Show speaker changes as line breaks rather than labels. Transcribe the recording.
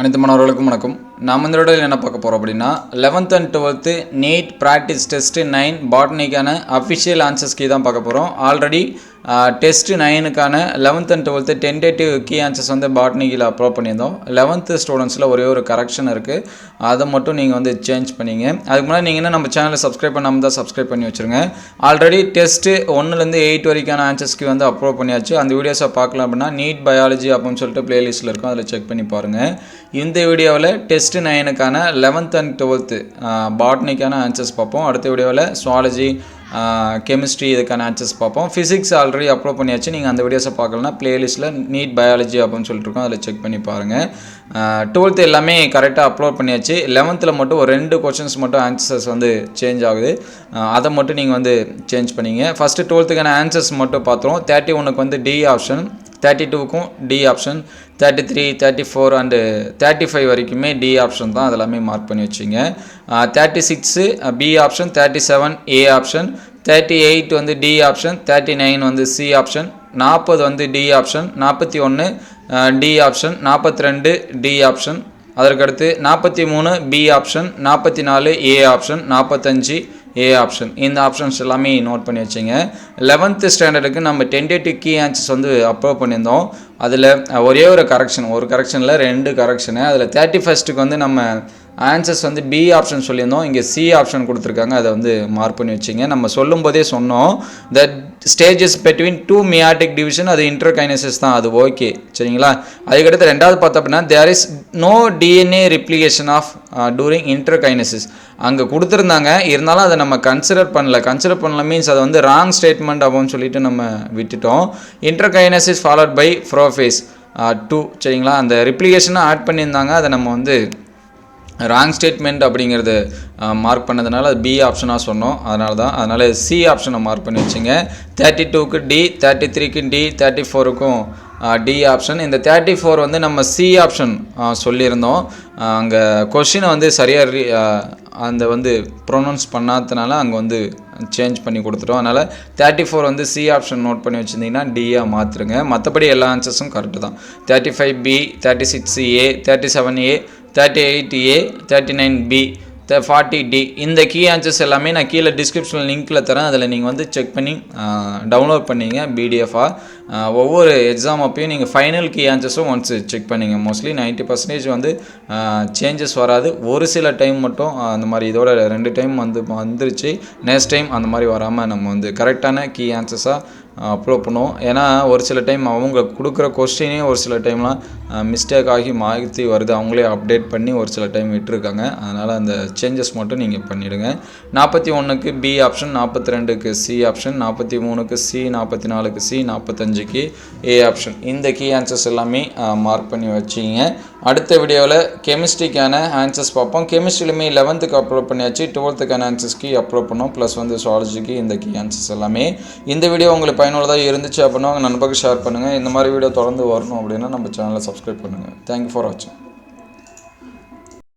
அனைத்து மாணவர்களுக்கும் வணக்கம். நாம் இந்த வீடியோவில் என்ன பார்க்க போகிறோம் அப்படின்னா 11th and 12th NEET practice test 9 பாட்னிக்கான அஃபிஷியல் ஆன்சர்ஸ் கீ தான் பார்க்க போகிறோம். ஆல்ரெடி டெஸ்ட் 9க்கான 11th and 12th tentative key answers வந்து பாட்னிக்கில் அப்லோட் பண்ணியிருந்தோம். 11th ஸ்டூடெண்ட்ஸில் ஒரே ஒரு கரெக்ஷன் இருக்குது, அதை மட்டும் நீங்கள் வந்து சேஞ்ச் பண்ணிங்க. அதுக்கு முன்னாடி நீங்கள் நம்ம சேனலை சப்ஸ்கிரைப் பண்ணாமல் தான் சப்ஸ்கிரைப் பண்ணி வச்சுருங்க. ஆல்ரெடி டெஸ்ட்டு 1லேருந்து 8 வரைக்கான ஆன்சர்ஸ்க்கு வந்து அப்லோட் பண்ணியாச்சு. அந்த வீடியோஸை பார்க்கலாம் அப்படின்னா நீட் பயாலஜி அப்படின்னு சொல்லிட்டு பிளேலிஸ்ட்டில் இருக்கும், அதில் செக் பண்ணி பாருங்கள். இந்த வீடியோவில் டெஸ்ட் 9க்கான 11th and 12th பாட்னிக்கான ஆன்சர்ஸ் பார்ப்போம். அடுத்த வீடியோவில் சுவாலஜி, கெமிஸ்ட்ரி இதுக்கான ஆன்சர்ஸ் பார்ப்போம். ஃபிசிக்ஸ் ஆல்ரெடி அப்லோட் பண்ணியாச்சு, நீங்கள் அந்த வீடியோஸை பார்க்கலன்னா பிளேலிஸ்ட்டில் நீட் பயாலஜி அப்படின்னு சொல்லிட்டு இருக்கோம், அதில் செக் பண்ணி பாருங்கள். 12th எல்லாமே கரெக்டாக அப்லோட் பண்ணியாச்சு. 11th மட்டும் ஒரு 2 கொஷின்ஸ் மட்டும் ஆன்சர்ஸ் வந்து சேஞ்ச் ஆகுது, அதை மட்டும் நீங்கள் வந்து சேஞ்ச் பண்ணிங்க. ஃபஸ்ட்டு 12க்கான ஆன்சர்ஸ் மட்டும் பார்த்தோம். 31க்கு வந்து டி ஆப்ஷன், 32க்கும் டி ஆப்ஷன், 33, 34 அண்டு 35 வரைக்குமே டி ஆப்ஷன் தான், அதெல்லாமே மார்க் பண்ணி வச்சுங்க. 36 பி ஆப்ஷன், 37 ஏ ஆப்ஷன், 38 வந்து டி ஆப்ஷன், 39 வந்து சி ஆப்ஷன், 40 வந்து D option, 41 D option, 42 D option, அதற்கடுத்து 43 B option, 44 A option, 45 A option. இந்த ஆப்ஷன்ஸ் எல்லாமே நோட் பண்ணி வச்சுங்க. 11th ஸ்டாண்டர்டுக்கு நம்ம டென்டேட்டிவ் கீ ஆன்சர்ஸ் வந்து அப்லோட் பண்ணியிருந்தோம். அதில் ஒரே ஒரு கரெக்ஷனில் 2 கரெக்ஷனு. அதில் 31க்கு வந்து நம்ம ஆன்சர்ஸ் வந்து பி ஆப்ஷன் சொல்லியிருந்தோம், இங்கே சி ஆப்ஷன் கொடுத்துருக்காங்க, அதை வந்து மார்க் பண்ணி வச்சிங்க. நம்ம சொல்லும் போதே சொன்னோம் that stages between 2 meiotic division, அது இன்டர்கைனசிஸ் தான், அது ஓகே சரிங்களா. அதுக்கடுத்து 2வது பார்த்தோம் அப்படின்னா there is no DNA replication of during interkinesis. அங்கே கொடுத்துருந்தாங்க, இருந்தாலும் அதை நம்ம கன்சிடர் பண்ணல மீன்ஸ் அதை வந்து ராங் ஸ்டேட்மெண்ட் அப்படின்னு சொல்லிட்டு நம்ம விட்டுட்டோம். இன்டர்கைனசிஸ் ஃபாலோட் பை ப்ரோஃபேஸ் 2 சரிங்களா. அந்த ரிப்ளிகேஷனை ஆட் பண்ணியிருந்தாங்க, அதை நம்ம வந்து ராங் ஸ்டேட்மெண்ட் அப்படிங்கிறது மார்க் பண்ணதுனால அது பி ஆப்ஷனாக சொன்னோம், அதனால் சி ஆப்ஷனை மார்க் பண்ணி வச்சுங்க. 32க்கு டி, 33க்கு டி, 34க்கும் டி ஆப்ஷன். இந்த 34 வந்து நம்ம சி ஆப்ஷன் சொல்லியிருந்தோம், அங்கே கொஷினை வந்து சரியாக அந்த வந்து ப்ரொனவுன்ஸ் பண்ணாததுனால அங்கே வந்து சேஞ்ச் பண்ணி கொடுத்துட்டோம். அதனால் 34 வந்து சி ஆப்ஷன் நோட் பண்ணி வச்சுருந்தீங்கன்னா டியாக மாற்றுருங்க. மற்றபடி எல்லா ஆன்சர்ஸும் கரெக்டு தான். 35B, 36A, 37A, 38A, 39B, 40D இந்த கீ ஆன்சர்ஸ் எல்லாமே நான் கீழே டிஸ்கிரிப்ஷனில் லிங்க்கில் தரேன், அதில் நீங்கள் வந்து செக் பண்ணி டவுன்லோட் பண்ணிங்க பிடிஎஃபாக. ஒவ்வொரு எக்ஸாம் அப்பையும் நீங்கள் ஃபைனல் கீ ஆன்சர்ஸும் ஒன்ஸ் செக் பண்ணிங்க. மோஸ்ட்லி 90% வந்து சேஞ்சஸ் வராது, ஒரு சில டைம் மட்டும் அந்த மாதிரி இதோட 2 டைம் வந்துருச்சு, நெக்ஸ்ட் டைம் அந்த மாதிரி வராமல் நம்ம வந்து கரெக்டான கீ ஆன்சர்ஸாக அப்லோட் பண்ணுவோம். ஏன்னா ஒரு சில டைம் அவங்க கொடுக்குற கொஸ்டினே ஒரு சில டைம்லாம் மிஸ்டேக் ஆகி மாற்றி வருது, அவங்களே அப்டேட் பண்ணி ஒரு சில டைம் விட்டுருக்காங்க, அதனால் அந்த சேஞ்சஸ் மட்டும் நீங்கள் பண்ணிவிடுங்க. 41க்கு பி ஆப்ஷன், 42க்கு சி ஆப்ஷன், 43க்கு சி, 44க்கு சி, 45க்கு ஏ ஆப்ஷன். இந்த கீ ஆன்சர்ஸ் எல்லாமே மார்க் பண்ணி வச்சிங்க. அடுத்த வீடியோவில் கெமிஸ்ட்ரிக்கான ஆன்சர்ஸ் பார்ப்போம். கெமிஸ்ட்ரியிலுமே 11க்கு அப்லோட் பண்ணியாச்சு, 12க்கான ஆன்சர்ஸ்க்கு அப்லோட் பண்ணோம், ப்ளஸ் வந்து சுவாலஜிக்கு இந்த கீ ஆன்சர்ஸ் எல்லாமே. இந்த வீடியோ உங்களுக்கு பயனுள்ளதாக இருந்துச்சு அப்படின்னா உங்கள் நண்பர்களுக்கு ஷேர் பண்ணுங்கள். இந்த மாதிரி வீடியோ தொடர்ந்து வரணும் அப்படின்னா நம்ம சேனலை சப்ஸ்கிரைப் பண்ணுங்கள். தேங்க்யூ ஃபார் வாட்சிங்.